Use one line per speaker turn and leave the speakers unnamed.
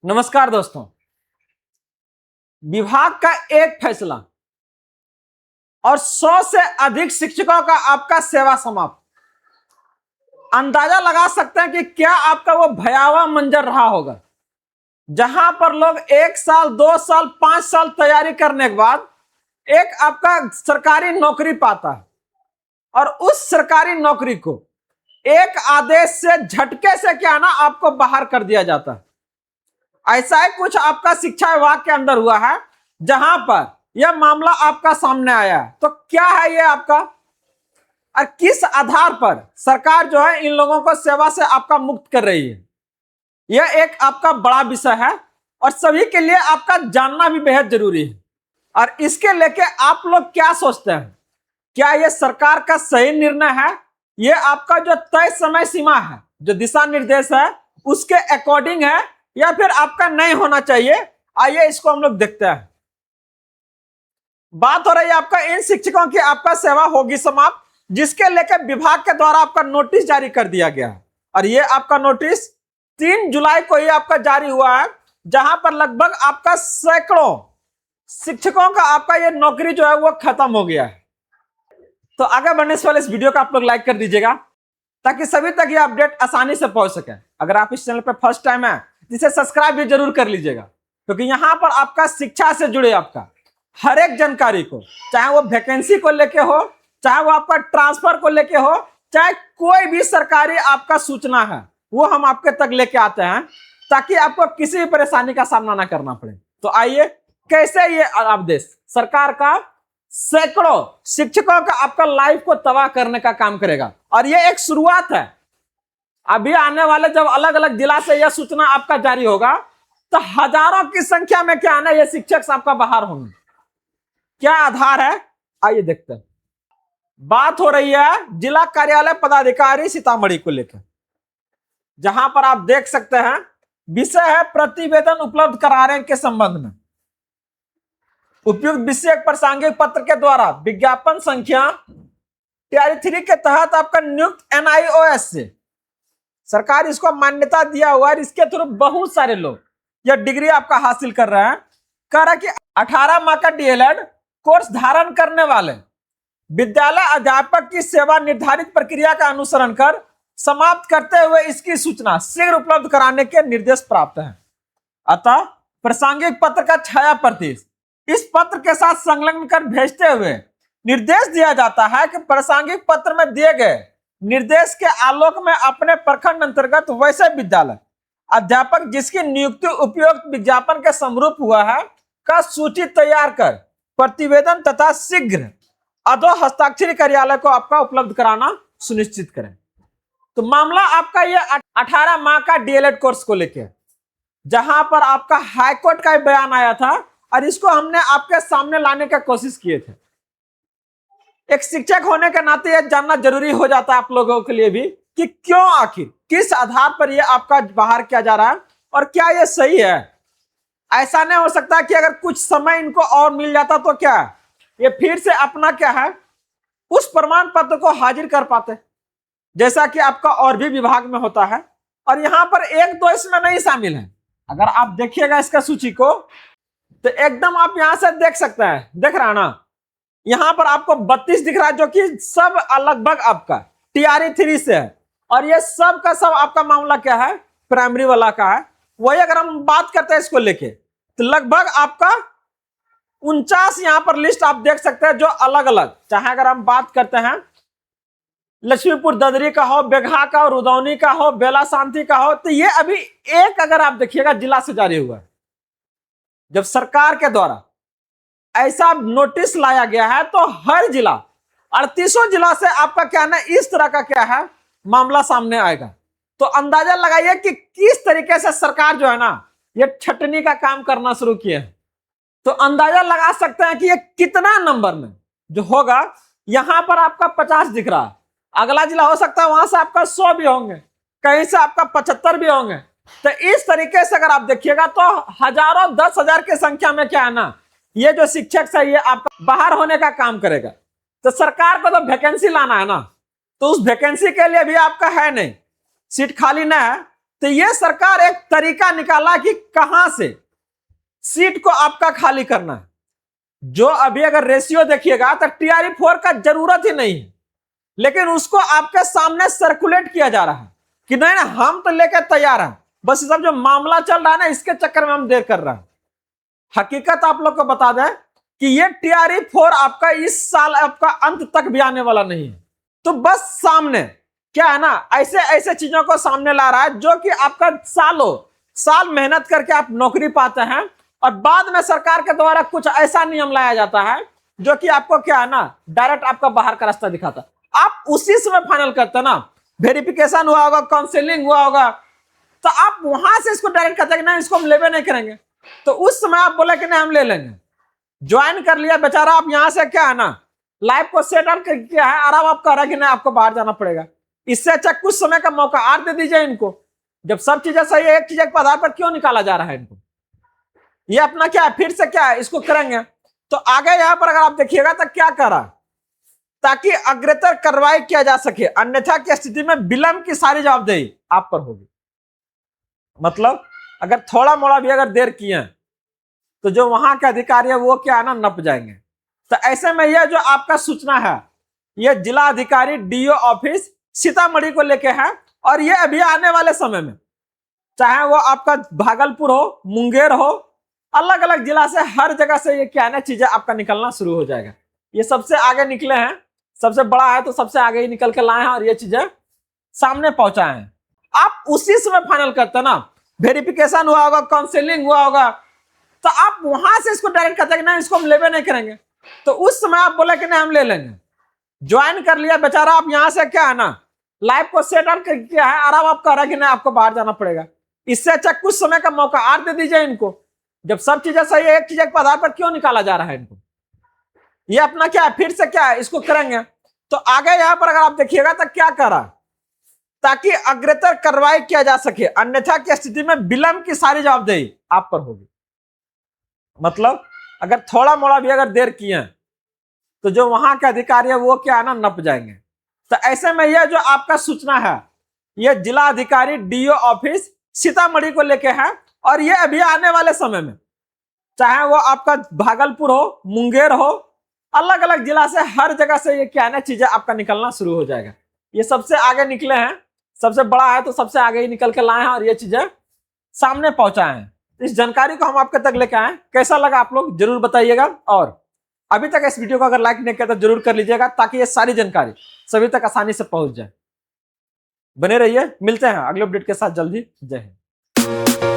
नमस्कार दोस्तों। विभाग का एक फैसला और 100 से अधिक शिक्षकों का आपका सेवा समाप्त। अंदाजा लगा सकते हैं कि क्या आपका वो भयावह मंजर रहा होगा, जहां पर लोग 1 साल 2 साल 5 साल तैयारी करने के बाद एक आपका सरकारी नौकरी पाता है और उस सरकारी नौकरी को एक आदेश से झटके से क्या ना आपको बाहर कर दिया जाता है। ऐसा ही कुछ आपका शिक्षा विभाग के अंदर हुआ है, जहां पर यह मामला आपका सामने आया है। तो क्या है ये आपका और किस आधार पर सरकार जो है इन लोगों को सेवा से आपका मुक्त कर रही है, यह एक आपका बड़ा विषय है और सभी के लिए आपका जानना भी बेहद जरूरी है। और इसके लेके आप लोग क्या सोचते हैं, क्या यह सरकार का सही निर्णय है? यह आपका जो तय समय सीमा है, जो दिशा निर्देश है, उसके अकॉर्डिंग है या फिर आपका नहीं होना चाहिए? आइए इसको हम लोग देखते हैं। बात हो रही है आपका इन शिक्षकों की आपका सेवा होगी समाप्त, जिसके लेकर विभाग के द्वारा आपका नोटिस जारी कर दिया गया है। और ये आपका नोटिस 3 जुलाई को ही आपका जारी हुआ है, जहां पर लगभग आपका सैकड़ों शिक्षकों का आपका ये नौकरी जो है वो खत्म हो गया है। तो आगे बढ़ने से पहले इस वीडियो को आप लोग लाइक कर दीजिएगा, ताकि सभी तक ये अपडेट आसानी से पहुंच सके। अगर आप इस चैनल पर फर्स्ट टाइम है, इसे सब्सक्राइब भी जरूर कर लीजिएगा, क्योंकि यहां पर आपका शिक्षा से जुड़े आपका हर एक जानकारी को, चाहे वो वैकेंसी को लेके हो, चाहे वो आपका ट्रांसफर को लेके हो, चाहे कोई भी सरकारी आपका सूचना है, वो हम आपके तक लेके आते हैं, ताकि आपको किसी भी परेशानी का सामना ना करना पड़े। तो आइए, कैसे ये आदेश सरकार का सैकड़ों शिक्षकों का आपका लाइफ को तबाह करने का काम करेगा। और ये एक शुरुआत है। अभी आने वाले जब अलग अलग जिला से यह सूचना आपका जारी होगा, तो हजारों की संख्या में क्या आना ये शिक्षक आपका बाहर होंगे। क्या आधार है, आइए देखते हैं। बात हो रही है जिला कार्यालय पदाधिकारी सीतामढ़ी को लेकर, जहां पर आप देख सकते हैं विषय है प्रतिवेदन उपलब्ध कराने के संबंध में। उपयुक्त विषय प्रासंगिक पत्र के द्वारा विज्ञापन संख्या टीआर 3 के तहत आपका नियुक्त एनआईओएस से सरकार इसको मान्यता दिया हुआ है। इसके थ्रू बहुत सारे लोग यह डिग्री आपका हासिल कर रहे हैं। कह रहा कि 18 माह का डीएलएड कोर्स धारण करने वाले विद्यालय अध्यापक की सेवा निर्धारित प्रक्रिया का अनुसरण कर समाप्त करते हुए इसकी सूचना शीघ्र उपलब्ध कराने के निर्देश प्राप्त हैं। अतः प्रासंगिक पत्र का छाया प्रति इस पत्र के साथ संलग्न कर भेजते हुए निर्देश दिया जाता है कि प्रासंगिक पत्र में दिए गए निर्देश के आलोक में अपने प्रखंड अंतर्गत वैसे विद्यालय अध्यापक जिसकी नियुक्ति उपयुक्त विज्ञापन के समरूप हुआ है का सूची तैयार कर प्रतिवेदन तथा शीघ्र अधो हस्ताक्षरी कार्यालय को आपका उपलब्ध कराना सुनिश्चित करें। तो मामला आपका ये 18 माह का डीएलएड कोर्स को लेकर, जहां पर आपका हाईकोर्ट का बयान आया था और इसको हमने आपके सामने लाने का कोशिश किए थे। एक शिक्षक होने के नाते यह जानना जरूरी हो जाता है आप लोगों के लिए भी कि क्यों, आखिर किस आधार पर यह आपका बाहर किया जा रहा है और क्या यह सही है। ऐसा नहीं हो सकता कि अगर कुछ समय इनको और मिल जाता तो क्या ये फिर से अपना क्या है उस प्रमाण पत्र को हाजिर कर पाते, जैसा कि आपका और भी विभाग में होता है। और यहां पर 1-2 इसमें नहीं शामिल है। अगर आप देखिएगा इसका सूची को, तो एकदम आप यहां से देख सकते हैं, देख रहा है ना, यहां पर आपको 32 दिख रहा है, जो कि सब लगभग आपका टीआर 3 से है। और ये सब का सब आपका मामला क्या है, प्राइमरी वाला का है। वही अगर हम बात करते हैं इसको लेके, तो लगभग आपका 49 यहां पर लिस्ट आप देख सकते हैं, जो अलग अलग, चाहे अगर हम बात करते हैं लक्ष्मीपुर ददरी का हो, बेघा का हो, रुदौनी का हो, बेला शांति का हो, तो ये अभी एक अगर आप देखिएगा जिला से जारी हुआ है। जब सरकार के द्वारा ऐसा नोटिस लाया गया है, तो हर जिला 38 जिला से आपका क्या ना इस तरह का क्या है मामला सामने आएगा। तो अंदाजा लगाइए कि किस तरीके से सरकार जो है ना ये छटनी का काम करना शुरू किया है। तो अंदाजा लगा सकते हैं कि ये कितना नंबर में जो होगा। यहां पर आपका 50 दिख रहा है, अगला जिला हो सकता है वहां से आपका 100 भी होंगे, कहीं से आपका 75 भी होंगे। तो इस तरीके से अगर आप देखिएगा तो हजारों 10,000 की संख्या में क्या है ना ये जो शिक्षक है ये आपका बाहर होने का काम करेगा। तो सरकार को तो वैकेंसी लाना है ना, तो उस वैकेंसी के लिए भी आपका है नहीं, सीट खाली नहीं है, तो ये सरकार एक तरीका निकाला कि कहां से सीट को आपका खाली करना है। जो अभी अगर रेशियो देखिएगा तो TRE-4 का जरूरत ही नहीं है, लेकिन उसको आपके सामने सर्कुलेट किया जा रहा है कि नहीं ना, हम तो लेकर तैयार हैं, बस सब जो मामला चल रहा है ना इसके चक्कर में हम देर कर रहे हैं। हकीकत आप लोग को बता दें कि ये TRE-4 आपका इस साल आपका अंत तक भी आने वाला नहीं है। तो बस सामने क्या है ना, ऐसे ऐसे चीजों को सामने ला रहा है जो कि आपका सालों साल मेहनत करके आप नौकरी पाते हैं और बाद में सरकार के द्वारा कुछ ऐसा नियम लाया जाता है जो कि आपको क्या है ना, डायरेक्ट आपका बाहर का रास्ता दिखाता है। आप उसी समय फाइनल करते हैं ना, वेरिफिकेशन हुआ होगा, काउंसलिंग हुआ होगा, तो आप वहां से इसको डायरेक्ट कहते हैं कि नहीं इसको हम लेवे नहीं करेंगे, तो उस समय आप बोले कि नहीं हम ले लेंगे। ज्वाइन कर लिया बेचारा, आप यहां से क्या है ना लाइफ को सेटल किया है, आराम आप कह रहा है कि नहीं आपको बाहर जाना पड़ेगा। इससे अच्छा कुछ समय का मौका और दे दीजिए इनको। जब सब चीजें सही है, एक चीज के आधार पर क्यों निकाला जा रहा है इनको? ये अपना क्या है, फिर से क्या है इसको करेंगे। तो आगे यहां पर अगर आप देखिएगा तो क्या कर रहा है, ताकि अग्रतर कार्रवाई किया जा सके, अन्यथा की स्थिति में विलंब की सारी जवाबदेही आप पर होगी। मतलब अगर थोड़ा मोड़ा भी अगर देर किए तो जो वहां के अधिकारी है वो क्या है ना नप जाएंगे। तो ऐसे में यह जो आपका सूचना है यह जिला अधिकारी DO ऑफिस सीतामढ़ी को लेके है, और ये अभी आने वाले समय में चाहे वो आपका भागलपुर हो, मुंगेर हो, अलग अलग जिला से हर जगह से ये क्या है ना चीजें आपका निकलना शुरू हो जाएगा। ये सबसे आगे निकले हैं, सबसे बड़ा है तो सबसे आगे ही निकल के लाए हैं और ये चीजें सामने पहुंचाए हैं। आप उसी समय फाइनल करते हैं ना, वेरिफिकेशन हुआ होगा, काउंसलिंग हुआ होगा, तो आप वहां से इसको डायरेक्ट कहते हैं कि नहीं इसको हम लेवे नहीं करेंगे, तो उस समय आप बोले कि नहीं हम ले लेंगे। ज्वाइन कर लिया बेचारा, आप यहां से क्या है ना लाइफ को सेटल किया है, आराम आप कह रहा है कि नहीं आपको बाहर जाना पड़ेगा। इससे अच्छा कुछ समय का मौका और दे दीजिए इनको। जब सब चीजें सही है, एक चीज के आधार पर क्यों निकाला जा रहा है इनको? ये अपना क्या है, फिर से क्या है इसको करेंगे। तो आगे यहां पर अगर आप देखिएगा तो क्या कर रहा है, ताकि अग्रतर कार्रवाई किया जा सके, अन्यथा की स्थिति में विलंब की सारी जवाबदेही आप पर होगी। मतलब अगर थोड़ा मोड़ा भी अगर देर किए तो जो वहां के अधिकारी है वो क्या है ना नप जाएंगे। तो ऐसे में यह जो आपका सूचना है यह जिला अधिकारी DO ऑफिस सीतामढ़ी को लेके है, और ये अभी आने वाले समय में चाहे वो आपका भागलपुर हो, मुंगेर हो, अलग अलग जिला से हर जगह से ये क्या है ना चीजें आपका निकलना शुरू हो जाएगा। ये सबसे आगे निकले हैं, सबसे बड़ा है तो सबसे आगे ही निकल के लाए हैं और ये चीजें सामने पहुंचाए हैं। इस जानकारी को हम आपके तक लेके आए, कैसा लगा आप लोग जरूर बताइएगा, और अभी तक इस वीडियो को अगर लाइक नहीं किया तो जरूर कर लीजिएगा, ताकि ये सारी जानकारी सभी तक आसानी से पहुंच जाए। बने रहिए, मिलते हैं अगले अपडेट के साथ जल्दी। जय हिंद।